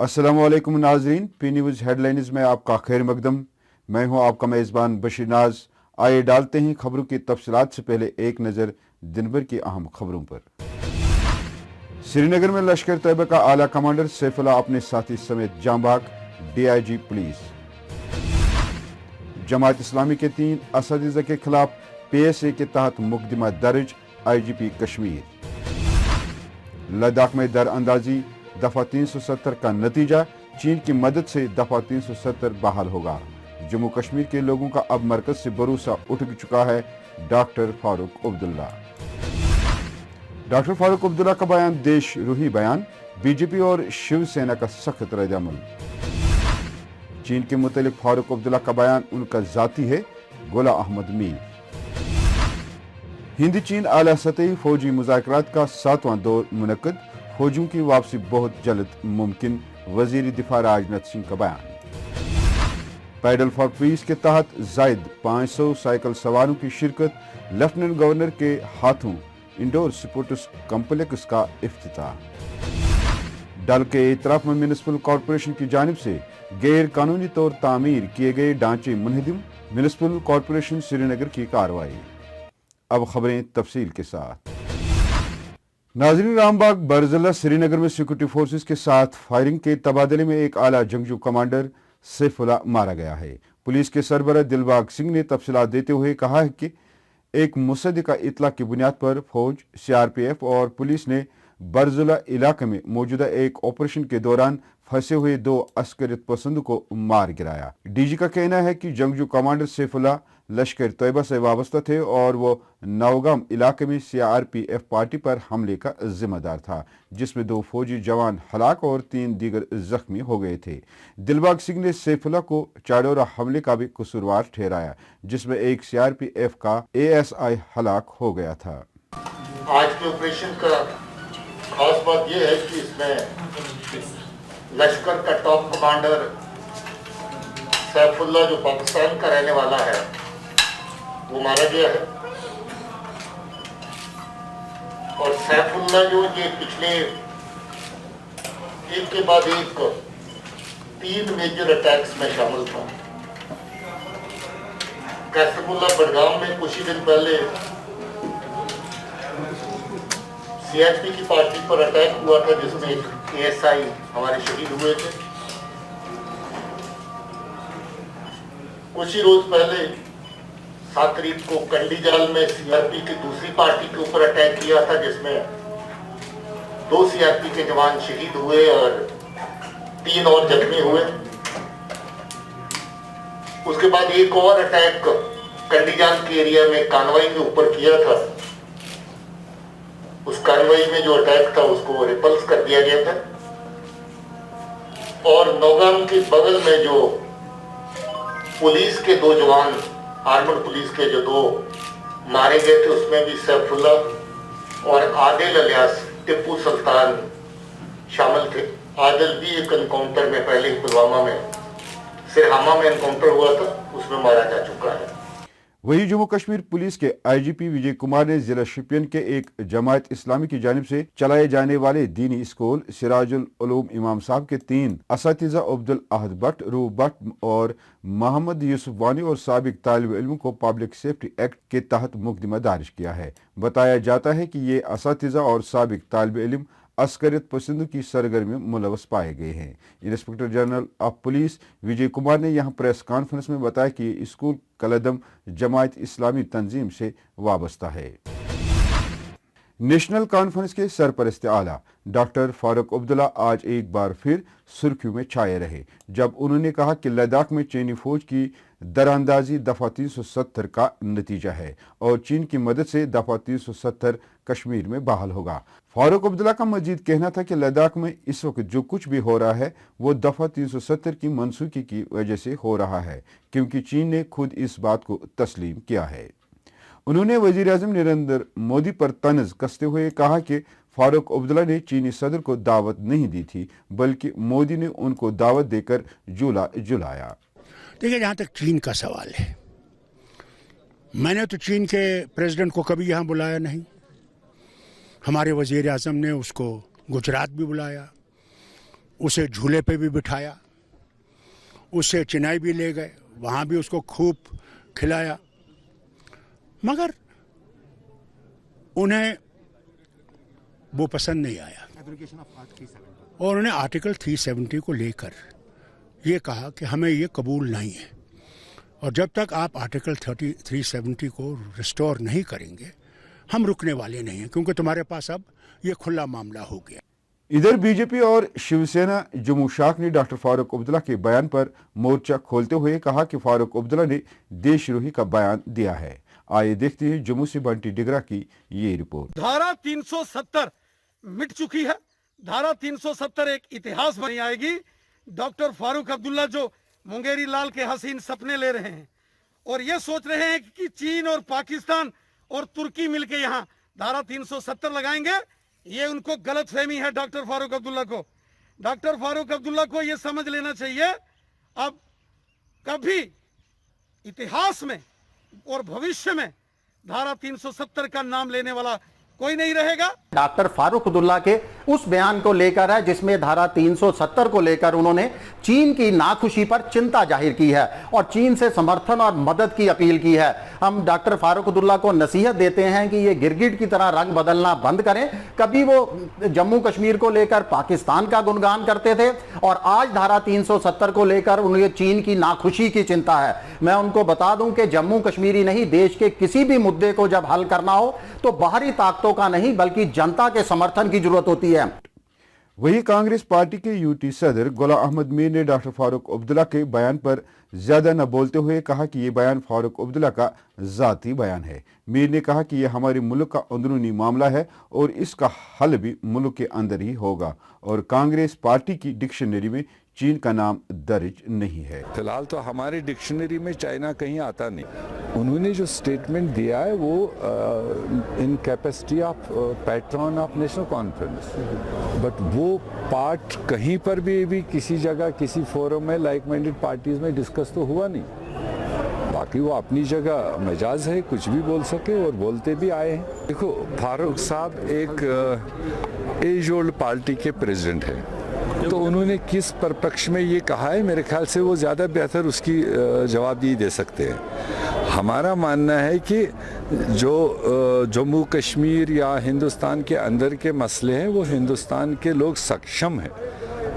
अस्सलामुअलैकुम नाजरीन, P news headlines में आपका खैर मकदम। मैं हूं आपका मेज़बान बशीर नाज। आइए डालते हैं खबरों की तफसीलात से पहले एक नज़र दिन भर की अहम खबरों पर। श्रीनगर में लश्कर तैयबा का आला कमांडर सैफुल्लाह अपने साथी समेत जांबाग, DIG पुलिस। जमात इस्लामी के 3 असातिज़ा के खिलाफ PSA के तहत मुकदमा दर्ज, IGP कश्मीर। लद्दाख में दरअंदाजी, दफा 370 का नतीजा, चीन की मदद से दफा 370 बहाल होगा। जम्मू कश्मीर के लोगों का अब मरकज से भरोसा उठ चुका है, डॉक्टर फारूक अब्दुल्ला। डॉक्टर फारूक अब्दुल्ला का बयान देशद्रोही बयान, BJP और शिवसेना का सख्त रद्द-ए-अमल। चीन के मुतालिक फारूक अब्दुल्ला का बयान उनका जाती है, गोला अहमद मीर। हिंद चीन आला सतही फौजी मुज़ाकरात का 7वां दौर मुनक्कद, फौजियों की वापसी बहुत जल्द मुमकिन, वजीर दिफा राजनाथ सिंह का बयान। पैडल फॉर पीस के तहत जायद 500 साइकिल सवारों की शिरकत, लेफ्टिनेंट गवर्नर के हाथों इंडोर स्पोर्ट्स कम्प्लेक्स का इफ्तिताह। डल के इतराफ में म्युनिसिपल कॉरपोरेशन की जानिब से गैर कानूनी तौर तामीर किए गए ढांचे मुनहदम, म्युनिसिपल कॉरपोरेशन श्रीनगर की कार्रवाई। अब खबरें तफसील के साथ। नाज़रीन, रामबाग बरजला श्रीनगर में सिक्योरिटी फोर्सेस के साथ फायरिंग के तबादले में एक आला जंगजू कमांडर सैफुल्लाह मारा गया है। पुलिस के सरबराह दिलबाग सिंह ने तफसीलात देते हुए कहा है कि एक मुसद्दिका इतला की बुनियाद पर फौज, CRPF और पुलिस ने बरजला इलाके में मौजूदा एक ऑपरेशन के दौरान फंसे हुए 2 अस्करियत पसंद को मार गिराया। DG का कहना है कि जंगजू कमांडर सैफुल्लाह लश्कर तैयबा से वाबस्ता थे और वो नवगाम इलाके में CRPF पार्टी पर हमले का जिम्मेदार था, जिसमें 2 फौजी जवान हलाक और 3 दीगर जख्मी हो गए थे। दिलबाग सिंह ने सैफुल्लाह को चाडोरा हमले का भी कसूरवार ठहराया, जिसमें एक CRPF का ASI हलाक हो गया था। आज के ऑपरेशन का खास बात यह है कि इसमें लश्कर का टॉप कमांडर सैफुल्लाह, जो पाकिस्तान का रहने वाला है, वो मारा गया है। और सैफुल्लाह जो ये पिछले एक के बाद एक 3 मेजर अटैक्स में शामिल था। कैसरमुल्ला बडगाम में कुछ ही दिन पहले CRP की पार्टी पर अटैक हुआ था, जिसमें एक ASI हमारे शहीद हुए थे। कुछ ही रोज पहले 7 तारीख को कंडीजाल में CRP की दूसरी पार्टी के ऊपर अटैक किया था, जिसमें 2 CRP के जवान शहीद हुए और 3 और जख्मी हुए। उसके बाद एक और अटैक कंडीजाल के एरिया में कानवाई के ऊपर किया था। उस कार्रवाई में जो अटैक था उसको रिपल्स कर दिया गया था। और नौगाम के बगल में जो पुलिस के 2 जवान, आर्मड पुलिस के जो 2 मारे गए थे, उसमें भी सैफुल्लाह और आदिल अलियास टिप्पू सुल्तान शामिल थे। आदिल भी एक एनकाउंटर में, पहले ही पुलवामा में सिरहामा में एनकाउंटर हुआ था, उसमें मारा जा चुका है। वहीं जम्मू कश्मीर पुलिस के IGP विजय कुमार ने जिला शोपियान के एक जमात इस्लामी की जानिब से चलाए जाने वाले दीनी स्कूल सिराजुल उलूम इमाम साहब के 3 असातिज़ा अब्दुल अहद भट्ट, रूफ भट्ट और मोहम्मद यूसुफ वानी और साबिक तालिब इल्म को पब्लिक सेफ्टी एक्ट के तहत मुकदमा दर्ज किया है। बताया जाता है कि ये असातिज़ा और साबिक तालिब इल्म अस्करियत पसंदों की सरगर्मी में मुलवस पाए गए हैं। Inspector general of police Vijay Kumar ने यहां प्रेस कॉन्फ्रेंस में बताया कि स्कूल कलदम जमात इस्लामी तंजीम से वाबस्ता है। नेशनल कॉन्फ्रेंस के सरपरस्त आला डॉक्टर फारूक अब्दुल्ला आज एक बार फिर सुर्खियों में छाए रहे, जब उन्होंने कहा कि लद्दाख में चीनी फौज की दरानंदाजी दफा 370 का नतीजा है और चीन की मदद से दफा 370 कश्मीर में बहाल होगा। फारूक अब्दुल्ला का मजीद कहना था कि लद्दाख में इस वक्त जो कुछ भी हो रहा है वो दफा 370 की मनसूखी की वजह से हो रहा है, क्योंकि चीन ने खुद इस बात को तस्लीम किया है। उन्होंने वज़ीर-ए-आज़म नरेंद्र मोदी पर तंज कसते हुए कहा कि फारूक अब्दुल्ला ने चीनी सदर को दावत नहीं दी थी, बल्कि मोदी ने उनको दावत देकर जुलाया। देखिए, जहाँ तक चीन का सवाल है, मैंने तो चीन के प्रेसिडेंट को कभी यहाँ बुलाया नहीं। हमारे वज़ीर-ए-आज़म ने उसको गुजरात भी बुलाया, उसे झूले पे भी बिठाया, उसे चेन्नई भी ले गए, वहाँ भी उसको खूब खिलाया, मगर उन्हें वो पसंद नहीं आया और उन्हें आर्टिकल 370 को लेकर ये कहा कि हमें ये कबूल नहीं है और जब तक आप आर्टिकल 370 को रिस्टोर नहीं करेंगे हम रुकने वाले नहीं हैं, क्योंकि तुम्हारे पास अब ये खुला मामला हो गया। इधर बीजेपी और शिवसेना जम्मू शाख ने डॉक्टर फारूक अब्दुल्ला के बयान पर मोर्चा खोलते हुए कहा कि फारूक अब्दुल्ला ने देशद्रोही का बयान दिया है। आइए देखते हैं जम्मू से बंटी डिगरा की ये रिपोर्ट। धारा 370 मिट चुकी है। धारा 370 एक इतिहास बनी आएगी। डॉक्टर फारूक अब्दुल्ला जो मुंगेरी लाल के हसीन सपने ले रहे हैं और ये सोच रहे हैं कि चीन और पाकिस्तान और तुर्की मिलके यहाँ धारा 370 लगाएंगे, ये उनको गलत फहमी है। डॉक्टर फारूक अब्दुल्ला को ये समझ लेना चाहिए, अब कभी इतिहास में और भविष्य में धारा 370 का नाम लेने वाला कोई नहीं रहेगा। डॉक्टर फारूक अब्दुल्ला के उस बयान को लेकर है जिसमें धारा 370 को लेकर उन्होंने चीन की नाखुशी पर चिंता जाहिर की है और चीन से समर्थन और मदद की अपील की है। हम डॉक्टर फारूक अब्दुल्ला को नसीहत देते हैं कि ये गिरगिट की तरह रंग बदलना बंद करें। कभी वो जम्मू कश्मीर को लेकर पाकिस्तान का गुणगान करते थे और आज धारा 370 को लेकर उन्हें चीन की नाखुशी की चिंता है। मैं उनको बता दूं कि जम्मू कश्मीरी नहीं, देश के किसी भी मुद्दे को जब हल करना हो तो बाहरी ताकतों का नहीं बल्कि जनता के समर्थन की जरूरत होती है। वही कांग्रेस पार्टी के यूटी सदर गुलाम अहमद मीर ने डॉक्टर फारूक अब्दुल्ला के बयान पर ज्यादा न बोलते हुए कहा कि ये बयान फारूक अब्दुल्ला का जाती बयान है। मीर ने कहा कि यह हमारे मुल्क का अंदरूनी मामला है और इसका हल भी मुल्क के अंदर ही होगा और कांग्रेस पार्टी की डिक्शनरी में चीन का नाम दर्ज नहीं है। फिलहाल तो हमारी डिक्शनरी में चाइना कहीं आता नहीं। उन्होंने जो स्टेटमेंट दिया है वो in capacity of pattern of national conference, but वो पार्ट कहीं पर भी किसी जगह किसी फोरम में लाइक माइंडेड पार्टीज में डिस्कस तो हुआ नहीं। बाकी वो अपनी जगह मजाज है, कुछ भी बोल सके और बोलते भी आए हैं। देखो, फारूक साहब एक एज ओल्ड पार्टी के प्रेसिडेंट हैं, तो उन्होंने किस परिप्रेक्ष्य में ये कहा है, मेरे ख्याल से वो ज़्यादा बेहतर उसकी जवाब ये दे सकते हैं। हमारा मानना है कि जो जम्मू कश्मीर या हिंदुस्तान के अंदर के मसले हैं वो हिंदुस्तान के लोग सक्षम हैं।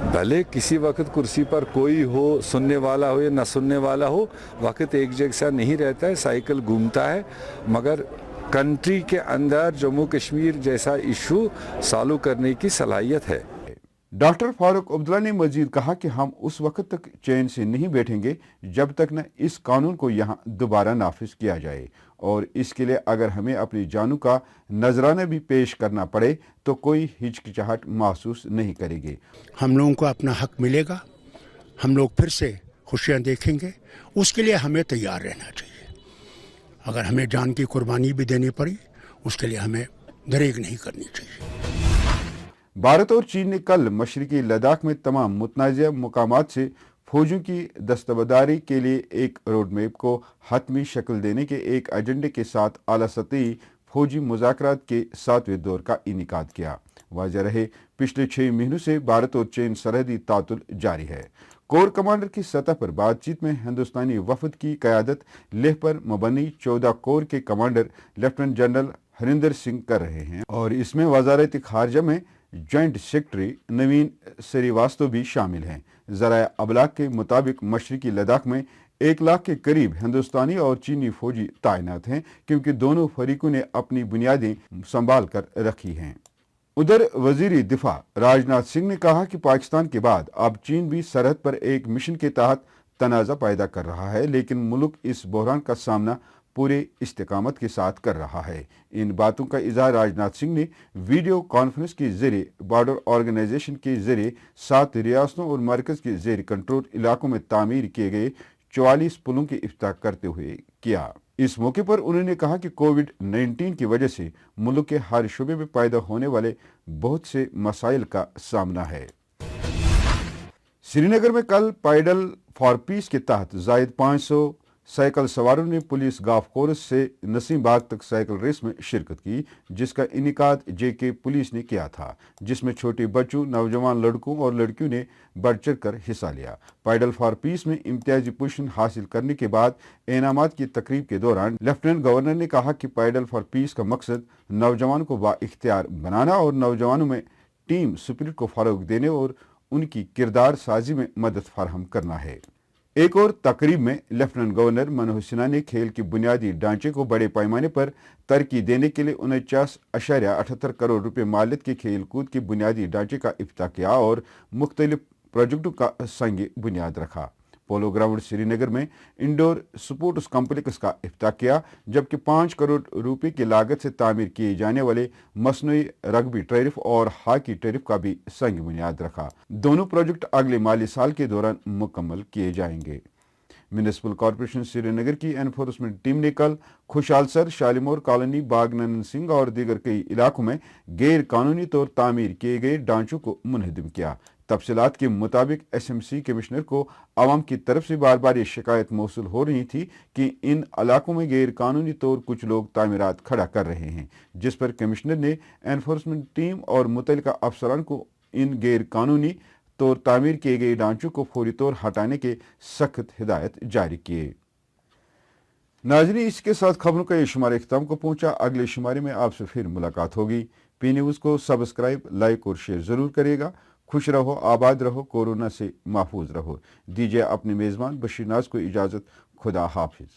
भले किसी वक्त कुर्सी पर कोई हो, सुनने वाला हो या न सुनने वाला हो, वक्त एक जैसा नहीं रहता है, साइकिल घूमता है, मगर कंट्री के अंदर जम्मू कश्मीर जैसा इशू सॉल्व करने की सलाहियत है। डॉक्टर फारूक अब्दुल्ला ने मजीद कहा कि हम उस वक्त तक चैन से नहीं बैठेंगे जब तक न इस कानून को यहाँ दोबारा नाफिज किया जाए और इसके लिए अगर हमें अपनी जानों का नजराना भी पेश करना पड़े तो कोई हिचकिचाहट महसूस नहीं करेंगे। हम लोगों को अपना हक मिलेगा, हम लोग फिर से खुशियाँ देखेंगे, उसके लिए हमें तैयार रहना चाहिए। अगर हमें जान की कुर्बानी भी देनी पड़ी उसके लिए हमें दरेग नहीं करनी चाहिए। भारत और चीन ने कल मशरकी लद्दाख में तमाम मुतनाज़ा मकामात से फौजों की दस्तबरदारी के लिए एक रोड मैप को हतमी शक्ल देने के एक एजेंडे के साथ आला सतही फौजी मुज़ाकरात के 7वें दौर का इनेकाद किया। वाज़ेह रहे, पिछले 6 महीनों से भारत और चीन सरहदी तातुल जारी है। कोर कमांडर की सतह पर बातचीत में हिंदुस्तानी वफद की क़यादत लेह पर मुबन्नी 14 कोर के commander lieutenant general Harinder Singh कर रहे हैं और इसमें वज़ारत ख़ारजा में जॉइंट सेक्रेटरी नवीन श्रीवास्तव भी शामिल हैं। ज़राए अबलाग के मुताबिक मशरकी लद्दाख में 1 लाख के करीब हिंदुस्तानी और चीनी फौजी तैनात हैं, क्योंकि दोनों फरीकों ने अपनी बुनियादें संभाल कर रखी हैं। उधर वजीर दिफा राजनाथ सिंह ने कहा कि पाकिस्तान के बाद अब चीन भी सरहद पर एक मिशन के तहत तनाज़ा पैदा कर रहा है, लेकिन मुल्क इस बहरान का सामना पूरे इस्तेकामत के साथ कर रहा है। इन बातों का इजहार राजनाथ सिंह ने वीडियो कॉन्फ्रेंस के जरिए बॉर्डर ऑर्गेनाइजेशन के जरिए 7 रियासतों और मरकज के जेर कंट्रोल इलाकों में तामीर किए गए 44 पुलों की इफ्ताह करते हुए किया। इस मौके पर उन्होंने कहा कि कोविड-19 की वजह से मुल्क के हर शोबे में पैदा होने वाले बहुत से मसाइल का सामना है। श्रीनगर में कल पैडल फॉर पीस के तहत जायद 500 साइकिल सवारों ने पुलिस गाफ कोर्स से नसीम बाग तक साइकिल रेस में शिरकत की, जिसका इनेकाद जेके पुलिस ने किया था, जिसमें छोटे बच्चों, नौजवान लड़कों और लड़कियों ने बढ़ चढ़ कर हिस्सा लिया। पैडल फॉर पीस में इम्तियाजी पोजीशन हासिल करने के बाद इनामात की तकरीब के दौरान लेफ्टिनेंट गवर्नर ने कहा कि पैडल फॉर पीस का मकसद नौजवानों को बाइख्तियार बनाना और नौजवानों में टीम स्पिरिट को फरोग देने और उनकी किरदार साजी में मदद फराहम करना है। एक और तकरीब में लेफ्टिनेंट गवर्नर मनोहर सिन्हा ने खेल के बुनियादी ढांचे को बड़े पैमाने पर तरक्की देने के लिए 49.78 करोड़ रुपए मालियत के खेल कूद के बुनियादी ढांचे का इफ्तिताह किया और मुख्तलिफ प्रोजेक्टों का संग बुनियाद रखा। पोलो ग्राउंड श्रीनगर में इंडोर स्पोर्ट्स कॉम्प्लेक्स का इफ्तिताह किया, जबकि 5 करोड़ रुपए की लागत से तामीर किए जाने वाले मसनूई रग्बी टर्फ और हॉकी टर्फ का भी संग बुनियाद रखा। दोनों प्रोजेक्ट अगले माली साल के दौरान मुकम्मल किए जाएंगे। म्यूनिसिपल कॉर्पोरेशन श्रीनगर की एनफोर्समेंट टीम ने कल खुशालसर, शालीमोर कॉलोनी, बागनंदन सिंह और दीगर कई इलाकों में गैर कानूनी तौर तामीर किए गए ढांचों को मुनहदम किया। तफसीलात के मुताबिक एसएमसी कमिश्नर को आवाम की तरफ से बार बार ये शिकायत मौसूल हो रही थी कि इन इलाकों में गैर कानूनी तौर कुछ लोग तामीरात खड़ा कर रहे हैं, जिस पर कमिश्नर ने एनफोर्समेंट टीम और मुतल्लिका अफसरान को इन गैर कानूनी तौर तामीर किए गए ढांचों को फौरी तौर हटाने के सख्त हिदायत जारी किए। नाज़रीन, इसके साथ खबरों का ये शुमारा इख्तिताम को पहुंचा। अगले शुमारे में आपसे फिर मुलाकात होगी। पी न्यूज़ को सब्सक्राइब, लाइक और शेयर जरूर करिएगा। खुश रहो, आबाद रहो, कोरोना से महफूज रहो। दीजिए अपने मेज़बान बशीर नाज को इजाज़त। खुदा हाफिज।